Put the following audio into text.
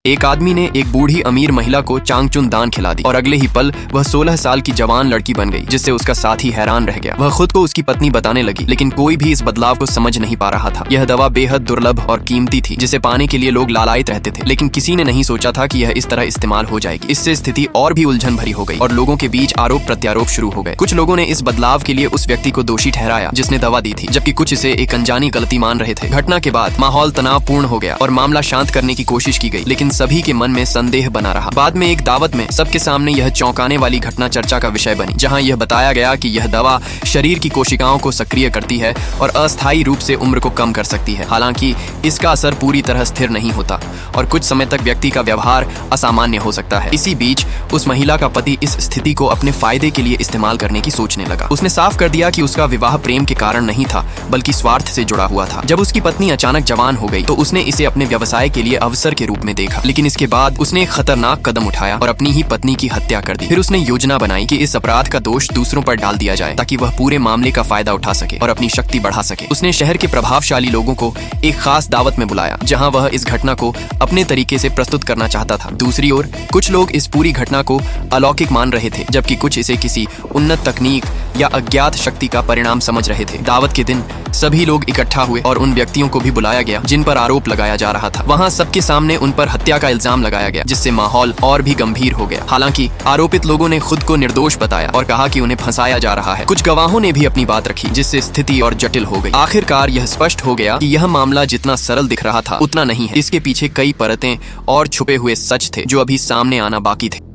एक आदमी ने एक बूढ़ी अमीर महिला को चांगचुन दान खिला दी और अगले ही पल वह 16 साल की जवान लड़की बन गई, जिससे उसका साथी हैरान रह गया। वह खुद को उसकी पत्नी बताने लगी, लेकिन कोई भी इस बदलाव को समझ नहीं पा रहा था। यह दवा बेहद दुर्लभ और कीमती थी, जिसे पाने के लिए लोग लालायित रहते थे, लेकिन किसी ने नहीं सोचा था कि यह इस तरह इस्तेमाल हो जाएगी। इससे स्थिति और भी उलझन भरी हो गई और लोगों के बीच आरोप प्रत्यारोप शुरू हो गए। कुछ लोगों ने इस बदलाव के लिए उस व्यक्ति को दोषी ठहराया जिसने दवा दी थी, जबकि कुछ इसे एक अनजानी गलती मान रहे थे। घटना के बाद माहौल तनावपूर्ण हो गया और मामला शांत करने की कोशिश की गई, लेकिन सभी के मन में संदेह बना रहा। बाद में एक दावत में सबके सामने यह चौंकाने वाली घटना चर्चा का विषय बनी, जहां यह बताया गया कि यह दवा शरीर की कोशिकाओं को सक्रिय करती है और अस्थायी रूप से उम्र को कम कर सकती है। हालांकि इसका असर पूरी तरह स्थिर नहीं होता और कुछ समय तक व्यक्ति का व्यवहार असामान्य हो सकता है। इसी बीच उस महिला का पति इस स्थिति को अपने फायदे के लिए इस्तेमाल करने की सोचने लगा। उसने साफ कर दिया कि उसका विवाह प्रेम के कारण नहीं था, बल्कि स्वार्थ से जुड़ा हुआ था। जब उसकी पत्नी अचानक जवान हो गई तो उसने इसे अपने व्यवसाय के लिए अवसर के रूप में देखा, लेकिन इसके बाद उसने एक खतरनाक कदम उठाया और अपनी ही पत्नी की हत्या कर दी। फिर उसने योजना बनाई कि इस अपराध का दोष दूसरों पर डाल दिया जाए, ताकि वह पूरे मामले का फायदा उठा सके और अपनी शक्ति बढ़ा सके। उसने शहर के प्रभावशाली लोगों को एक खास दावत में बुलाया, जहां वह इस घटना को अपने तरीके से प्रस्तुत करना चाहता था। दूसरी ओर कुछ लोग इस पूरी घटना को अलौकिक मान रहे थे, जबकि कुछ इसे किसी उन्नत तकनीक या अज्ञात शक्ति का परिणाम समझ रहे थे। दावत के दिन सभी लोग इकट्ठा हुए और उन व्यक्तियों को भी बुलाया गया जिन पर आरोप लगाया जा रहा था। वहां सबके सामने उन पर हत्या का इल्जाम लगाया गया, जिससे माहौल और भी गंभीर हो गया। हालांकि आरोपित लोगों ने खुद को निर्दोष बताया और कहा कि उन्हें फंसाया जा रहा है। कुछ गवाहों ने भी अपनी बात रखी, जिससे स्थिति और जटिल हो गई। आखिरकार यह स्पष्ट हो गया कि यह मामला जितना सरल दिख रहा था उतना नहीं है। इसके पीछे कई परतें और छुपे हुए सच थे जो अभी सामने आना बाकी थे।